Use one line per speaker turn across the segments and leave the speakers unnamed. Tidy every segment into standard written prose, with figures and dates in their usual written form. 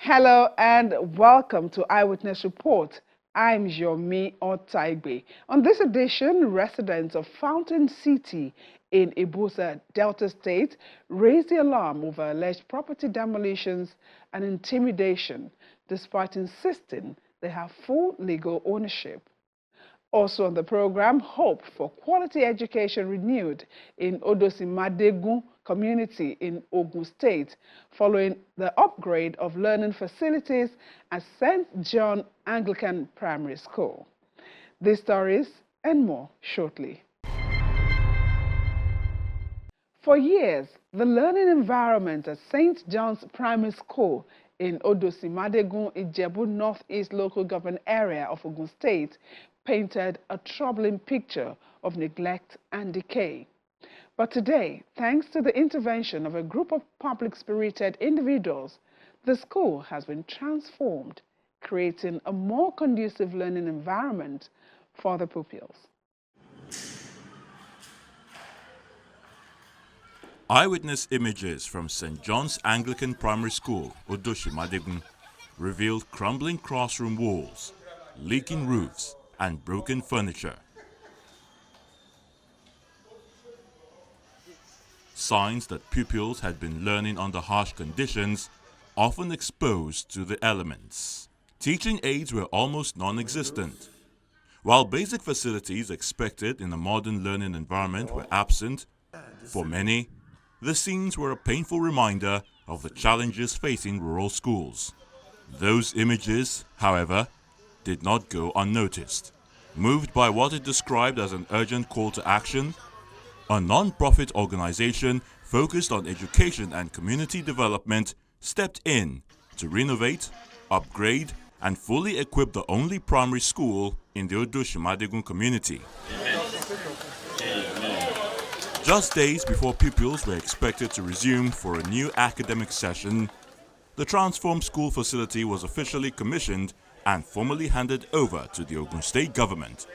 Hello and welcome to Eyewitness Report. I'm Yomi Otaigbe. On this edition, residents of Fountain City in Ibusa, Delta State, raised the alarm over alleged property demolitions and intimidation, despite insisting they have full legal ownership. Also on the program, hope for quality education renewed in Odosimadegun community in Ogun State following the upgrade of learning facilities at St. John Anglican Primary School. These stories and more shortly. For years, the learning environment at St. John's Primary School in Odosimadegun, Ijebu Northeast local government area of Ogun State painted a troubling picture of neglect and decay. But today, thanks to the intervention of a group of public-spirited individuals, the school has been transformed, creating a more conducive learning environment for the pupils.
Eyewitness images from St. John's Anglican Primary School, Odosimadegun, revealed crumbling classroom walls, leaking roofs, and broken furniture. Signs that pupils had been learning under harsh conditions, often exposed to the elements. Teaching aids were almost non-existent. While basic facilities expected in a modern learning environment were absent, for many, the scenes were a painful reminder of the challenges facing rural schools. Those images, however, did not go unnoticed. Moved by what it described as an urgent call to action, a non-profit organization focused on education and community development stepped in to renovate, upgrade, and fully equip the only primary school in the Odosimadegun community. Just days before pupils were expected to resume for a new academic session, the transformed school facility was officially commissioned and formally handed over to the Ogun State government,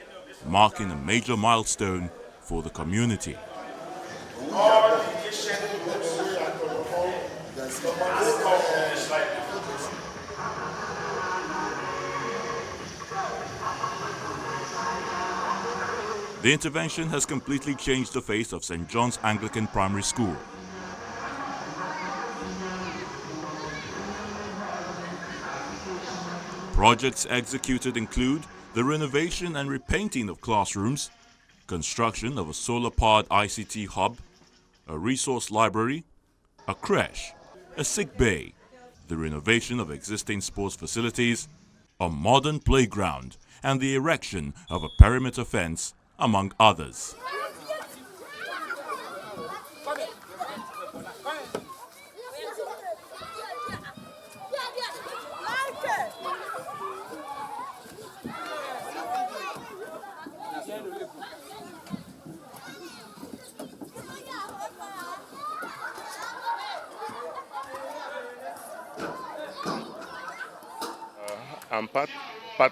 marking a major milestone for the community. The intervention has completely changed the face of St. John's Anglican Primary School. Projects executed include the renovation and repainting of classrooms, construction of a solar-powered ICT hub, a resource library, a creche, a sick bay, the renovation of existing sports facilities, a modern playground, and the erection of a perimeter fence, among others.
I'm part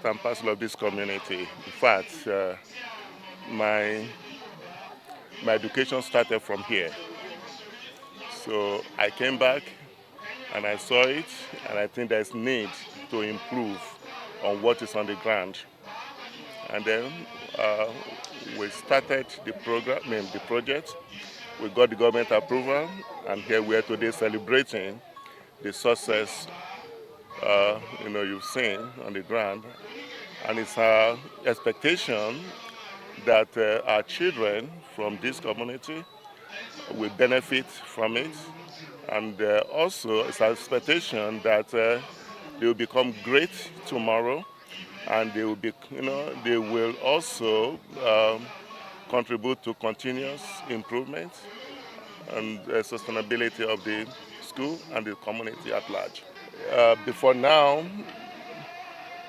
and parcel of this community. In fact, my education started from here. So I came back and I saw it, and I think there's need to improve on what is on the ground. And then we started the project. We got the government approval, and here we are today celebrating the success you've seen on the ground. And it's our expectation that our children from this community will benefit from it. And also it's our expectation that they will become great tomorrow, and they will also contribute to continuous improvement and sustainability of the school and the community at large. Before now,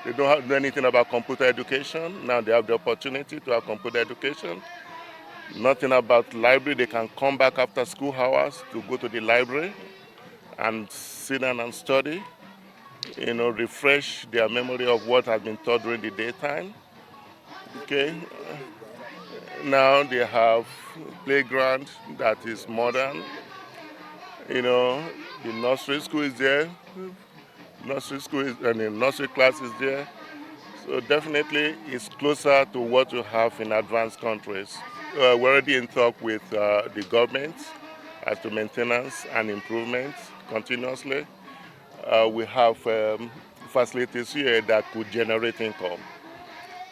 they don't know anything about computer education. Now they have the opportunity to have computer education. Nothing about library. They can come back after school hours to go to the library and sit down and study, refresh their memory of what has been taught during the daytime. Okay. Now they have playground that is modern. The nursery school is there, nursery school and the nursery class is there. So definitely it's closer to what you have in advanced countries. We're already in talk with the government as to maintenance and improvement continuously. We have facilities here that could generate income.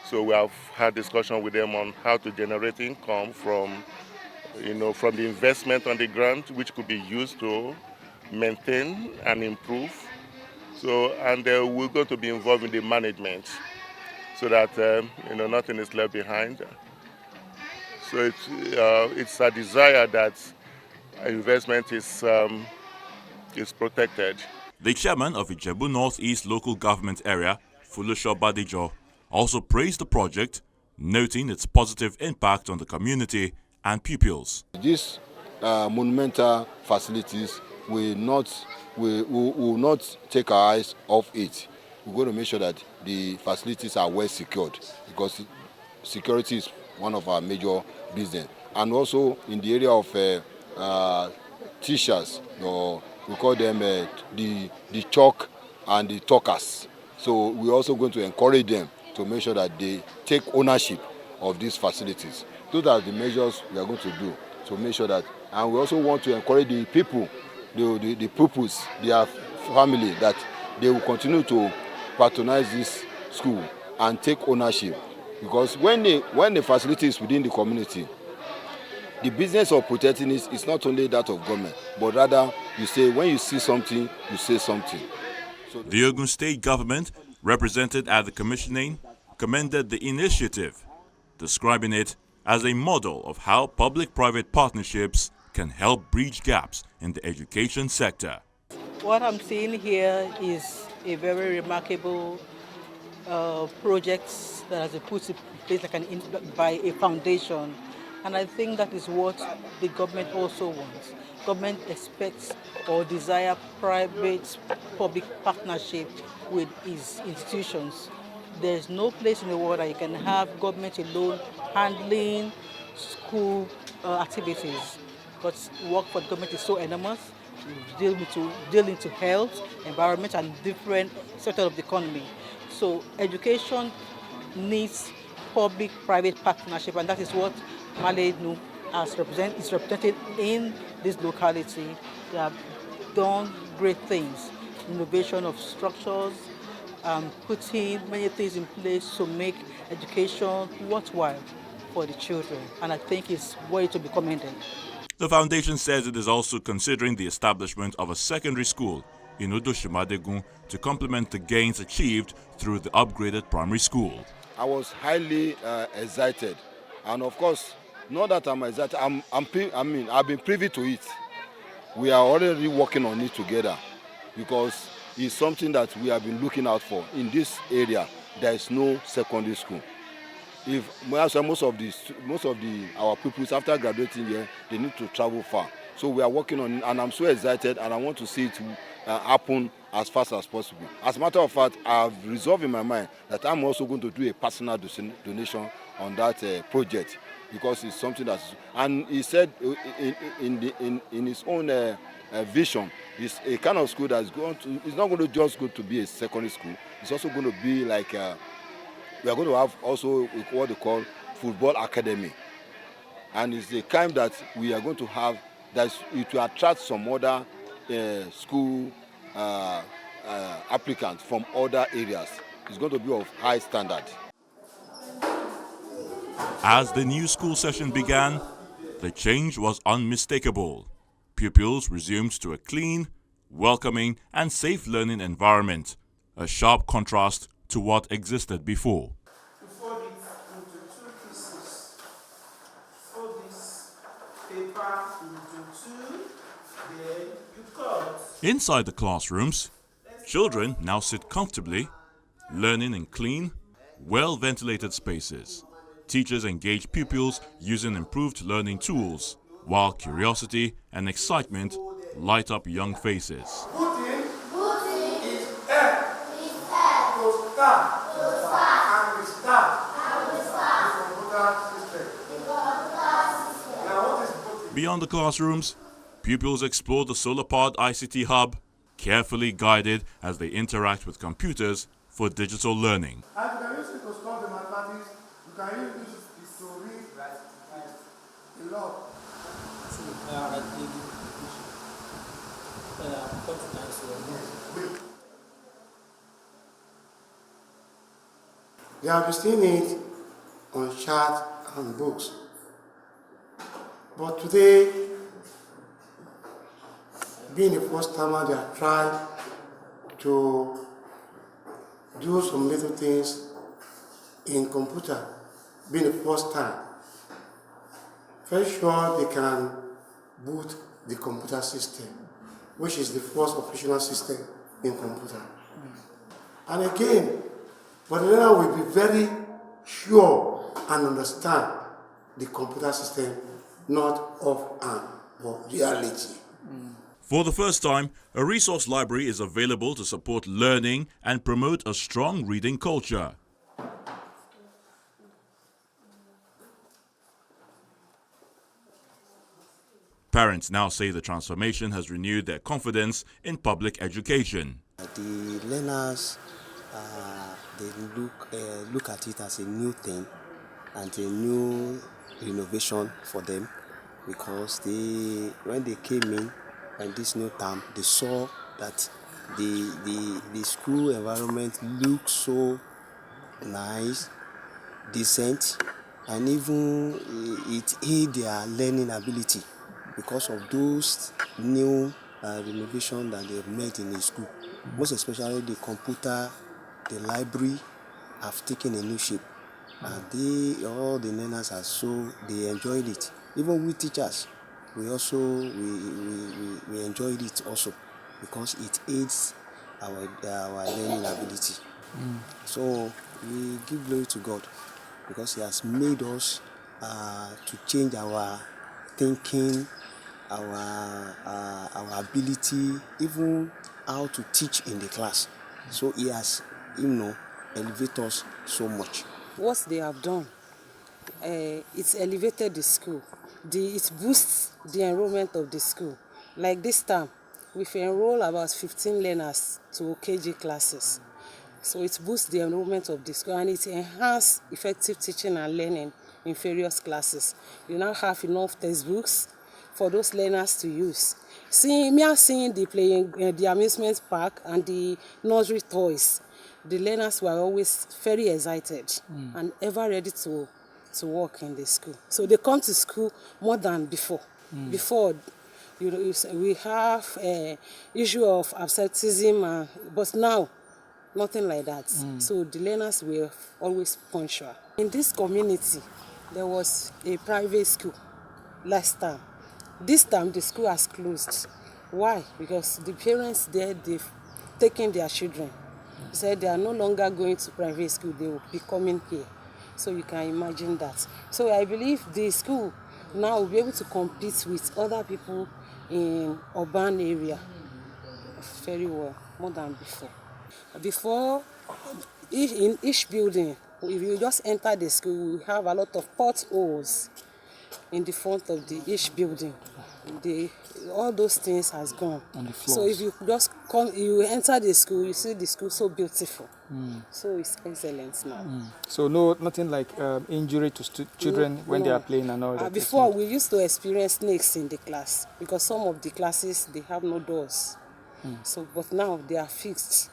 So we have had discussion with them on how to generate income from the investment on the ground, which could be used to maintain and improve. So, and we're going to be involved in the management so that nothing is left behind. So it's a desire that investment is protected.
The chairman of Ijebu Northeast Local Government Area, Fulusho Badijo, also praised the project, noting its positive impact on the community and pupils.
These monumental facilities will not take our eyes off it. We're going to make sure that the facilities are well secured, because security is one of our major business. And also in the area of teachers, we call them the chalk and the talkers. So we're also going to encourage them to make sure that they take ownership of these facilities. Those are the measures we are going to do to make sure that, and we also want to encourage the people, the pupils, their family, that they will continue to patronize this school and take ownership. Because when the facility is within the community, the business of protecting it is not only that of government, but rather you say, when you see something, you say something. So
the Ogun State government, represented at the commissioning, commended the initiative, describing it as a model of how public-private partnerships can help bridge gaps in the education sector.
What I'm seeing here is a very remarkable project that has been put in place by a foundation. And I think that is what the government also wants. Government expects or desire private-public partnership with its institutions. There's no place in the world that you can have government alone handling school activities, because work for the government is so enormous. You deal into health, environment, and different sectors of the economy. So education needs public-private partnership, and that is what Malenu is represented in this locality. They have done great things, innovation of structures, putting many things in place to make education worthwhile for the children, and I think it's worthy to be commended.
The foundation says it is also considering the establishment of a secondary school in Odoshimadegun to complement the gains achieved through the upgraded primary school.
I was highly excited, and of course, not that I'm excited, I've been privy to it. We are already working on it together, because it's something that we have been looking out for. In this area, there is no secondary school. Most of our pupils, after graduating here, they need to travel far. So we are working on it, and I'm so excited, and I want to see it happen as fast as possible. As a matter of fact, I've resolved in my mind that I'm also going to do a personal donation on that project, because it's something that's, and he said in his own vision, it's a kind of school that's it's not going to just go to be a secondary school. It's also going to be like we are going to have also what they call football academy, and it's the kind that we are going to have that it will attract some other school applicants from other areas. It's going to be of high standard.
As the new school session began, the change was unmistakable. Pupils resumed to a clean, welcoming, and safe learning environment, a sharp contrast to what existed before.
You fold it into two pieces. Fold this paper into two, then you cut.
Inside the classrooms, children now sit comfortably, learning in clean, well-ventilated spaces. Teachers engage pupils using improved learning tools, while curiosity and excitement light up young faces. Beyond the classrooms, pupils explore the solar-powered ICT hub, carefully guided as they interact with computers for digital learning.
And you can use it to solve the mathematics. You can use it to read a lot. They have seen it on charts and books. But today, being a first timer, they have tried to do some little things in computer, being a first time. Very sure they can boot the computer system, which is the first operational system in computer. And again, but the learner will be very sure and understand the computer system, not offhand, but reality.
For the first time, a resource library is available to support learning and promote a strong reading culture. Parents now say the transformation has renewed their confidence in public education.
The learners, they look at it as a new thing and a new renovation for them, because when they came in this new term, they saw that the school environment looked so nice, decent, and even it aided their learning ability because of those new renovation that they've made in the school. Most especially the computer, the library have taken a new shape, and all the learners are so they enjoyed it. Even we teachers, we enjoyed it also, because it aids our learning ability. So we give glory to God, because He has made us to change our thinking, our ability, even how to teach in the class. So He has, elevated us so much.
What they have done, it's elevated the school. It boosts the enrollment of the school. Like this time, we've enrolled about 15 learners to KG classes. So it boosts the enrollment of the school, and it enhances effective teaching and learning in various classes. You now have enough textbooks for those learners to use. Seeing the amusement park and the nursery toys, the learners were always very excited and ever ready to work in the school. So they come to school more than before. Before, we have issue of absenteeism, but now, nothing like that. So the learners were always punctual. In this community, there was a private school last time. This time, the school has closed. Why? Because the parents there, they've taken their children. They said they are no longer going to private school, they will be coming here. So you can imagine that. So I believe the school now will be able to compete with other people in urban area very well, more than before. Before, in each building, if you just enter the school, we have a lot of potholes in the front of each building. All those things has gone. So if you just you enter the school, you see the school so beautiful. So it's excellent now.
So nothing like injury to children when they are playing and all that.
Before, we used to experience snakes in the class, because some of the classes, they have no doors. So, but now they are fixed.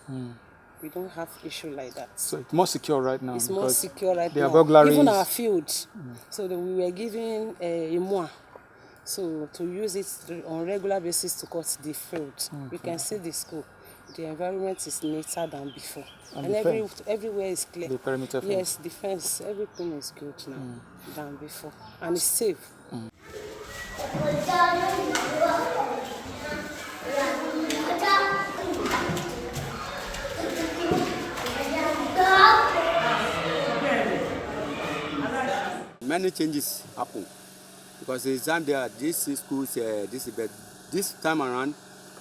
We don't have issue like that.
So it's more secure right now.
It's more secure right
there
now.
Are burglaries.
Even our field. So that we were given a moa, so to use it on regular basis to cut the field. We can see the school. The environment is neater than before, and everywhere is clear.
The perimeter fence.
Yes, the fence. Everything is good now than before, and it's safe.
Many changes happen, because the exam there, this schools, this time around,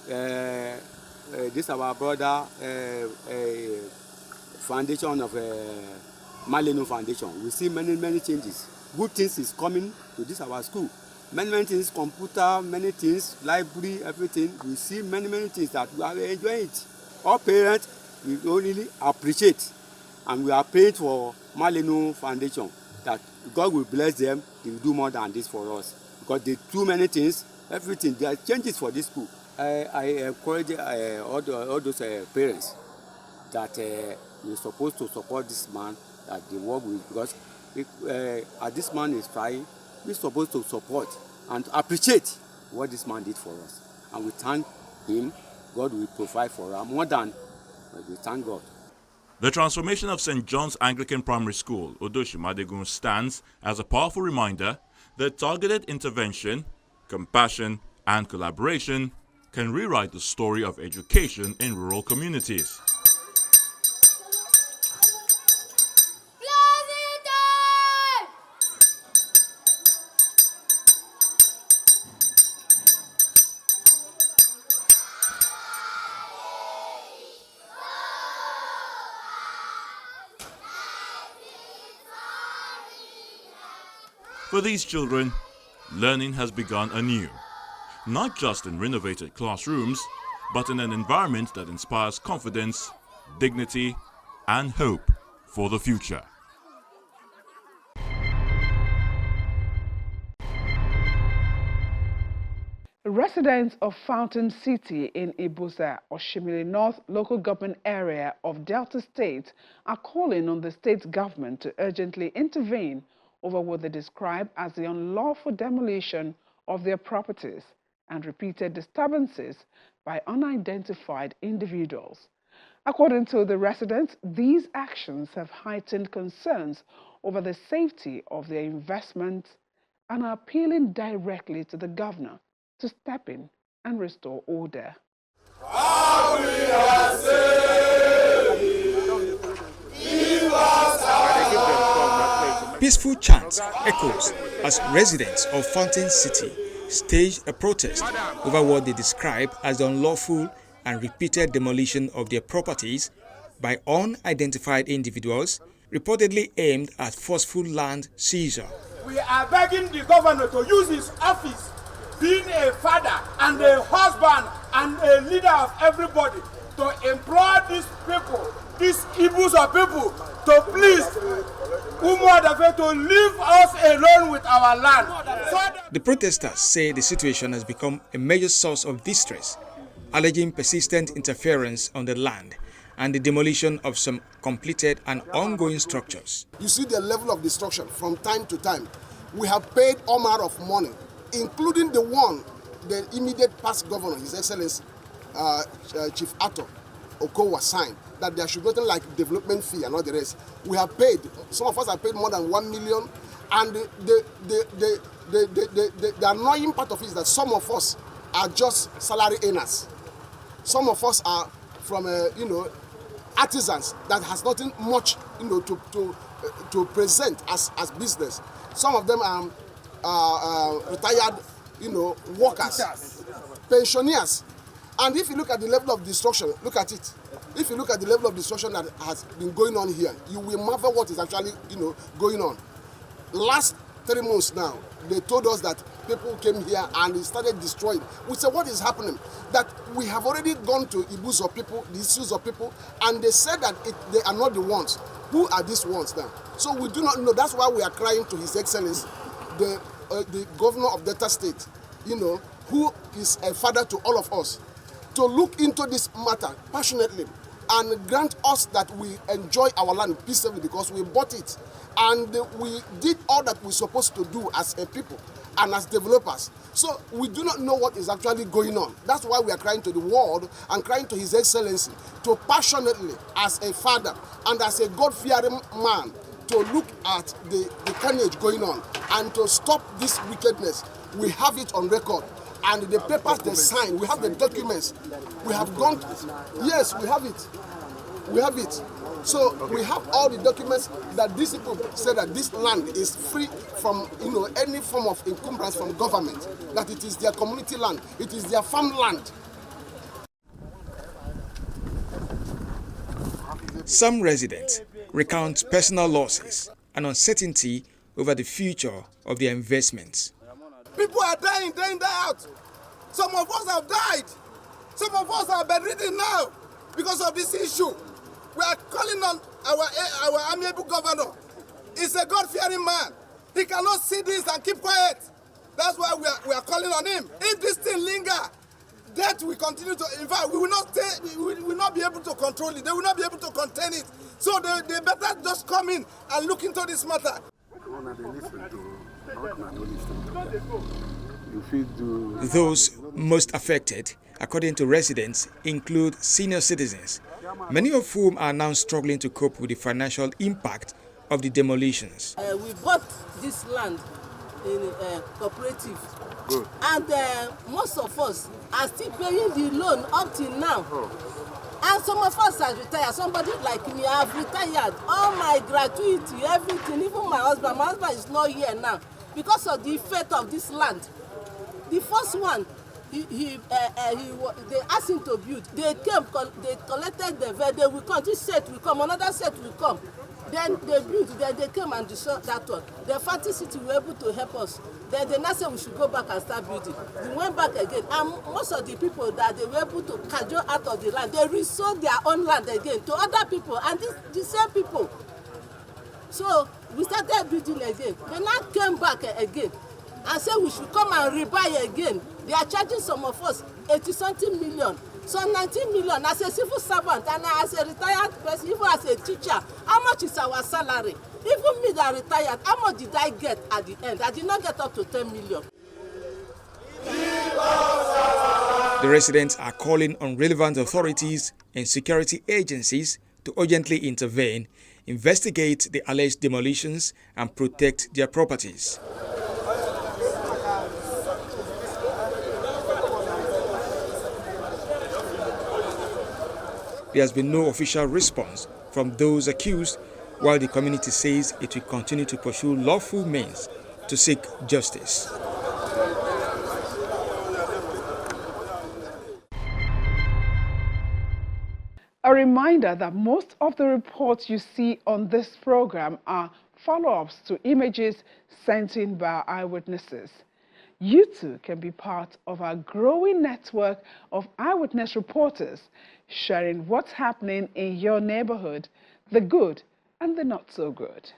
this our brother foundation of Maleno Foundation. We see many changes. Good things is coming to this our school,
many things, computer, many things, library, everything. We see many things that we are enjoying it. All parents, we really appreciate, and we are praying for Maleno Foundation that God will bless them. They will do more than this for us because they do many things, everything. There are changes for this school. I encourage all those parents that we're supposed to support this man, that they work with, because as this man is trying, we're supposed to support and appreciate what this man did for us. And we thank him. God will provide for us more than we thank God.
The transformation of St. John's Anglican Primary School, Odoshi-Madegun, stands as a powerful reminder that targeted intervention, compassion, and collaboration can rewrite the story of education in rural communities. For these children, learning has begun anew, not just in renovated classrooms, but in an environment that inspires confidence, dignity, and hope for the future.
Residents of Fountain City in Ibusa, Oshimili North local government area of Delta State are calling on the state government to urgently intervene over what they describe as the unlawful demolition of their properties and repeated disturbances by unidentified individuals. According to the residents, these actions have heightened concerns over the safety of their investments and are appealing directly to the governor to step in and restore order.
Peaceful chants echoes as residents of Fountain City staged a protest over what they describe as the unlawful and repeated demolition of their properties by unidentified individuals, reportedly aimed at forceful land seizure.
We are begging the governor to use his office, being a father and a husband and a leader of everybody, to implore these people, these Ibusa people, to please, to leave us alone with our land.
The protesters say the situation has become a major source of distress, alleging persistent interference on the land and the demolition of some completed and ongoing structures.
You see the level of destruction from time to time. We have paid all manner of money, including the immediate past governor, His Excellency Chief Ato Okowa signed, that there should be nothing like development fee and all the rest. We have paid, some of us have paid more than 1 million, and the annoying part of it is that some of us are just salary earners. Some of us are from, artisans that has nothing much, to present as business. Some of them are retired, workers, pensioners. And if you look at the level of destruction, look at it. If you look at the level of destruction that has been going on here, you will marvel what is actually, going on. Last 3 months now, they told us that people came here and they started destroying. We said, what is happening? That we have already gone to Ibusa people, the issues of people, and they said that they are not the ones. Who are these ones now? So we do not know. That's why we are crying to His Excellency, the governor of Delta State, who is a father to all of us, to look into this matter passionately and grant us that we enjoy our land peacefully, because we bought it and we did all that we're supposed to do as a people and as developers. So we do not know what is actually going on. That's why we are crying to the world and crying to His Excellency to passionately, as a father and as a God-fearing man, to look at the carnage going on and to stop this wickedness. We have it on record. And the papers they sign, we have the documents. We have gone, yes, we have it. We have it. So we have all the documents that these people say that this land is free from, any form of encumbrance from government, that it is their community land, it is their farmland.
Some residents recount personal losses and uncertainty over the future of their investments.
People are dying day in, day out. Some of us have died. Some of us are bedridden now because of this issue. We are calling on our amiable governor. He's a God-fearing man. He cannot see this and keep quiet. That's why we are calling on him. If this thing linger, death will continue to. In fact, we will not stay. We will not be able to control it. They will not be able to contain it. So they better just come in and look into this matter.
Those most affected, according to residents, include senior citizens, many of whom are now struggling to cope with the financial impact of the demolitions.
We bought this land in cooperative.
Good.
And most of us are still paying the loan up till now. And some of us are retired. Somebody like me, I have retired. All my gratuity, everything, even my husband is not here now because of the fate of this land. The first one, they asked him to build. They came, they collected the veil. They will come. This set will come. Another set will come. Then they built. Then they came and destroyed that one. The Fati City were able to help us. Then they now said we should go back and start building. We went back again. And most of the people that they were able to cajole out of the land, they resold their own land again to other people. And the same people. So we started building again. They now came back again and said we should come and rebuy again. They are charging some of us 80-something million. So 19 million as a civil servant and as a retired person, even as a teacher, how much is our salary? Even me that retired, how much did I get at the end? I did not get up to 10 million.
The residents are calling on relevant authorities and security agencies to urgently intervene, investigate the alleged demolitions, and protect their properties. There has been no official response from those accused, while the community says it will continue to pursue lawful means to seek justice.
A reminder that most of the reports you see on this program are follow-ups to images sent in by our eyewitnesses. You too can be part of our growing network of eyewitness reporters, sharing what's happening in your neighborhood, the good and the not so good.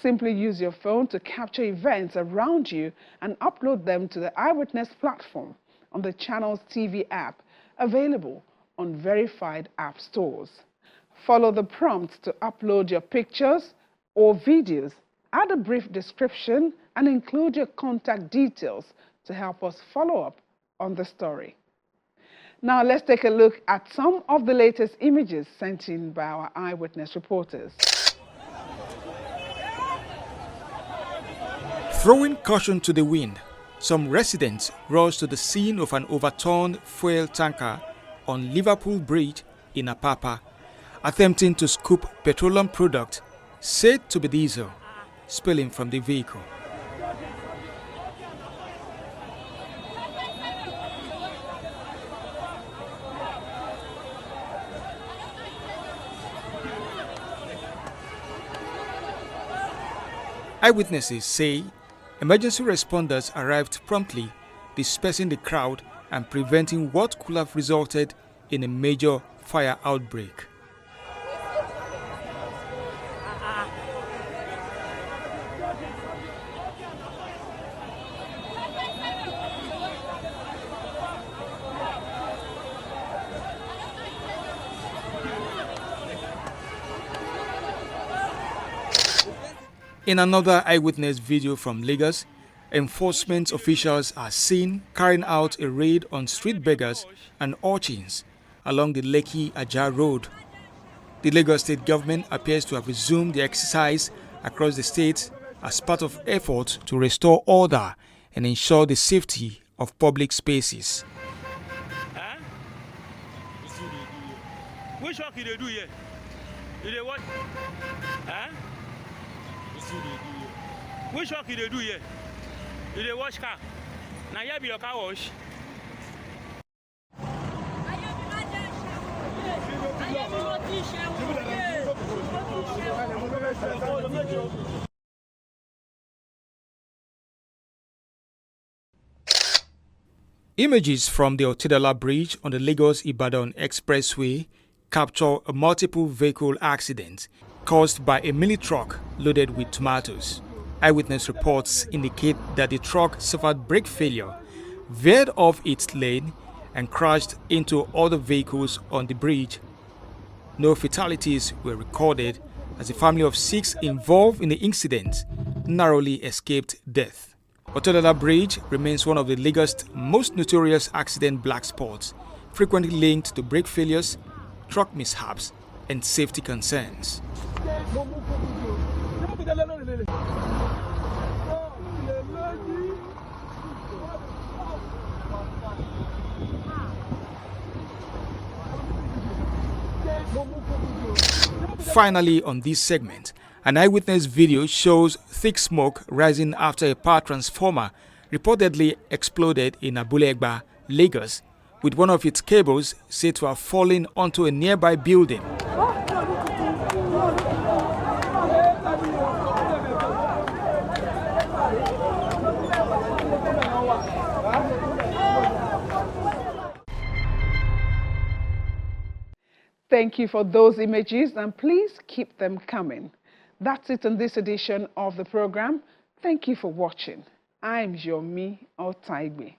Simply use your phone to capture events around you and upload them to the Eyewitness platform on the channel's TV app, available on verified app stores. Follow the prompts to upload your pictures or videos, add a brief description, and include your contact details to help us follow up on the story. Now let's take a look at some of the latest images sent in by our eyewitness reporters.
Throwing caution to the wind, some residents rushed to the scene of an overturned fuel tanker on Liverpool Bridge in Apapa, attempting to scoop petroleum product said to be diesel, spilling from the vehicle. Eyewitnesses say emergency responders arrived promptly, dispersing the crowd and preventing what could have resulted in a major fire outbreak. In another eyewitness video from Lagos, enforcement officials are seen carrying out a raid on street beggars and urchins along the Lekki-Ajah Road. The Lagos state government appears to have resumed the exercise across the state as part of efforts to restore order and ensure the safety of public spaces.
Which work did they do here? Did they what? Which work did they do here? Did they wash car? Now here be your car wash.
Images from the Otedola Bridge on the Lagos-Ibadan Expressway capture a multiple vehicle accident caused by a mini truck loaded with tomatoes. Eyewitness reports indicate that the truck suffered brake failure, veered off its lane, and crashed into other vehicles on the bridge. No fatalities were recorded as the family of 6 involved in the incident narrowly escaped death. Otedola Bridge remains one of the Lagos' most notorious accident black spots, frequently linked to brake failures, truck mishaps, and safety concerns. Finally, on this segment, an eyewitness video shows thick smoke rising after a power transformer reportedly exploded in Abulegba, Lagos, with one of its cables said to have fallen onto a nearby building.
Thank you for those images, and please keep them coming. That's it on this edition of the program. Thank you for watching. I'm Yomi Otaigbe.